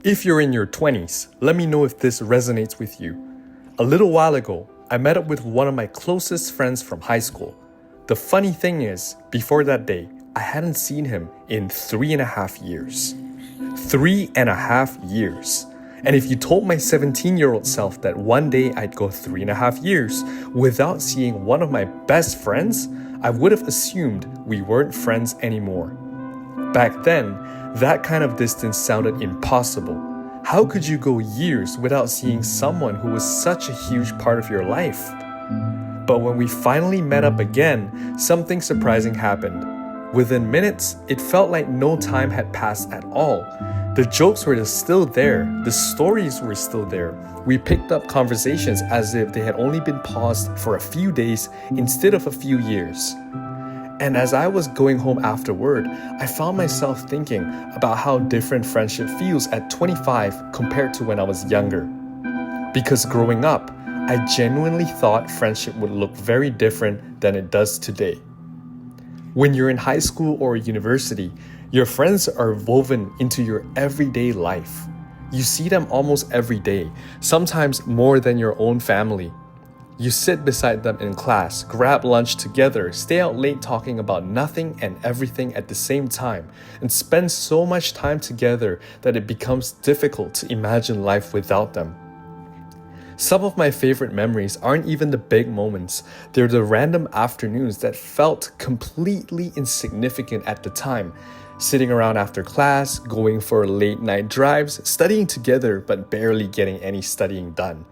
If you're in your 20s, let me know if this resonates with you. A little while ago, I met up with one of my closest friends from high school. The funny thing is, before that day, I hadn't seen him in 3.5 years. 3.5 years. And if you told my 17-year-old self that one day I'd go 3.5 years without seeing one of my best friends, I would have assumed we weren't friends anymore. Back then, that kind of distance sounded impossible. How could you go years without seeing someone who was such a huge part of your life? But when we finally met up again, something surprising happened. Within minutes, it felt like no time had passed at all. The jokes were still there, the stories were still there. We picked up conversations as if they had only been paused for a few days instead of a few years. And as I was going home afterward, I found myself thinking about how different friendship feels at 25 compared to when I was younger. Because growing up, I genuinely thought friendship would look very different than it does today. When you're in high school or university, your friends are woven into your everyday life. You see them almost every day, sometimes more than your own family. You sit beside them in class, grab lunch together, stay out late talking about nothing and everything at the same time, and spend so much time together that it becomes difficult to imagine life without them. Some of my favorite memories aren't even the big moments. They're the random afternoons that felt completely insignificant at the time. Sitting around after class, going for late night drives, studying together but barely getting any studying done.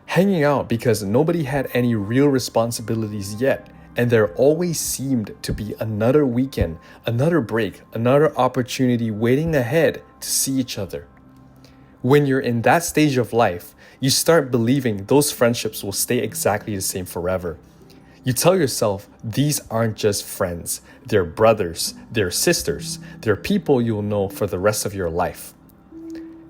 Hanging out because nobody had any real responsibilities yet, and there always seemed to be another weekend, another break, another opportunity waiting ahead to see each other. When you're in that stage of life, you start believing those friendships will stay exactly the same forever. You tell yourself these aren't just friends, they're brothers, they're sisters, they're people you'll know for the rest of your life.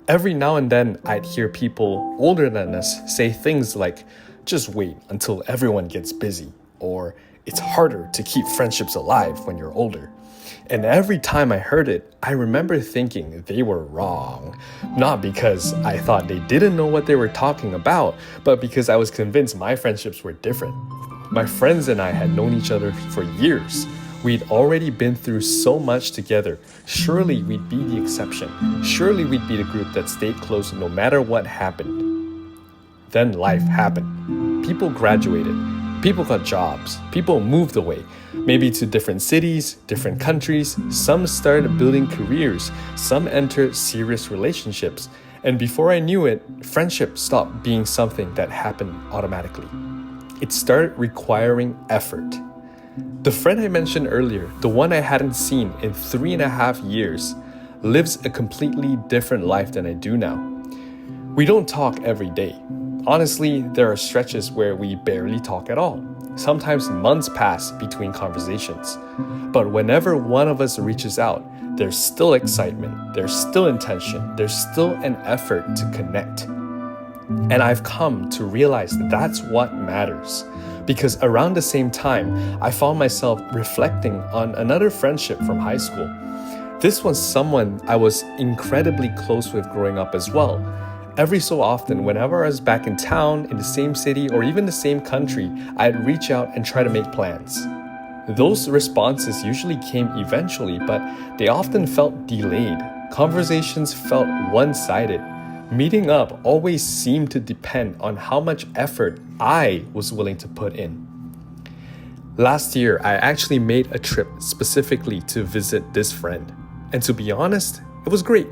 Every now and then, I'd hear people older than us say things like, just wait until everyone gets busy, or it's harder to keep friendships alive when you're older. And every time I heard it, I remember thinking they were wrong. Not because I thought they didn't know what they were talking about, but because I was convinced my friendships were different. My friends and I had known each other for years. We'd already been through so much together. Surely we'd be the exception. Surely we'd be the group that stayed close no matter what happened. Then life happened. People graduated. People got jobs. People moved away. Maybe to different cities, different countries. Some started building careers. Some entered serious relationships. And before I knew it, friendship stopped being something that happened automatically. It started requiring effort. The friend I mentioned earlier, the one I hadn't seen in 3.5 years, lives a completely different life than I do now. We don't talk every day. Honestly, there are stretches where we barely talk at all. Sometimes months pass between conversations. But whenever one of us reaches out, there's still excitement, there's still intention, there's still an effort to connect. And I've come to realize that's what matters. Because around the same time, I found myself reflecting on another friendship from high school. This was someone I was incredibly close with growing up as well. Every so often, whenever I was back in town, in the same city, or even the same country, I'd reach out and try to make plans. Those responses usually came eventually, but they often felt delayed. Conversations felt one-sided. Meeting up always seemed to depend on how much effort I was willing to put in. Last year, I actually made a trip specifically to visit this friend. And to be honest, it was great.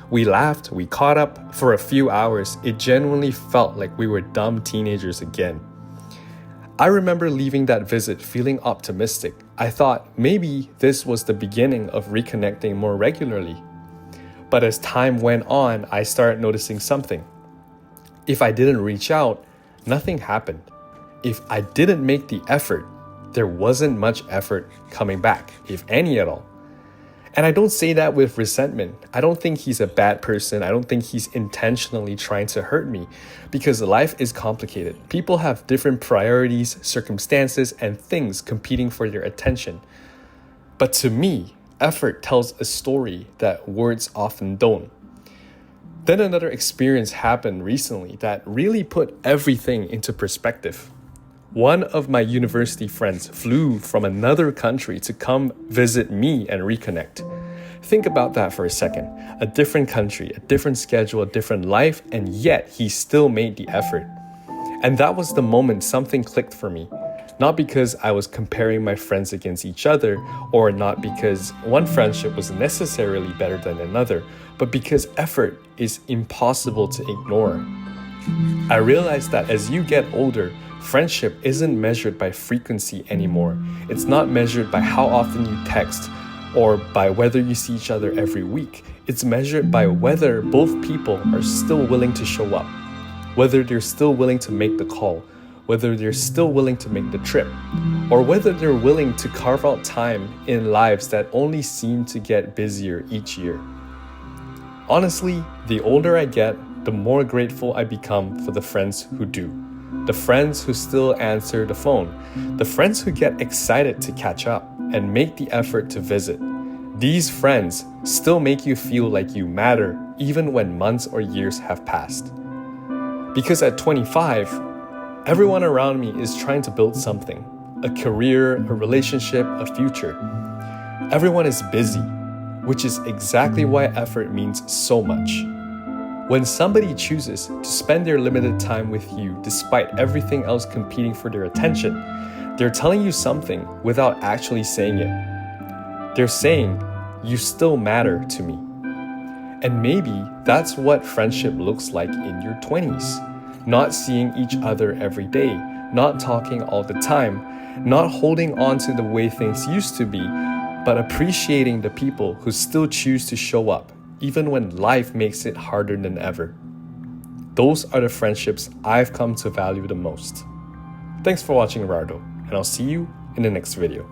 We laughed, we caught up. For a few hours, it genuinely felt like we were dumb teenagers again. I remember leaving that visit feeling optimistic. I thought maybe this was the beginning of reconnecting more regularly. But as time went on, I started noticing something. If I didn't reach out, nothing happened. If I didn't make the effort, there wasn't much effort coming back, if any at all. And I don't say that with resentment. I don't think he's a bad person. I don't think he's intentionally trying to hurt me, because life is complicated. People have different priorities, circumstances, and things competing for your attention. But to me, effort tells a story that words often don't. Then another experience happened recently that really put everything into perspective. One of my university friends flew from another country to come visit me and reconnect. Think about that for a second. A different country, a different schedule, a different life, and yet he still made the effort. And that was the moment something clicked for me. Not because I was comparing my friends against each other, or not because one friendship was necessarily better than another, but because effort is impossible to ignore. I realized that as you get older, friendship isn't measured by frequency anymore. It's not measured by how often you text or by whether you see each other every week. It's measured by whether both people are still willing to show up, whether they're still willing to make the call, whether they're still willing to make the trip, or whether they're willing to carve out time in lives that only seem to get busier each year. Honestly, the older I get, the more grateful I become for the friends who do. The friends who still answer the phone, the friends who get excited to catch up and make the effort to visit. These friends still make you feel like you matter even when months or years have passed. Because at 25, everyone around me is trying to build something, a career, a relationship, a future. Everyone is busy, which is exactly why effort means so much. When somebody chooses to spend their limited time with you despite everything else competing for their attention, they're telling you something without actually saying it. They're saying, you still matter to me. And maybe that's what friendship looks like in your 20s. Not seeing each other every day, not talking all the time, not holding on to the way things used to be, but appreciating the people who still choose to show up, even when life makes it harder than ever. Those are the friendships I've come to value the most. Thanks for watching, Rardo, and I'll see you in the next video.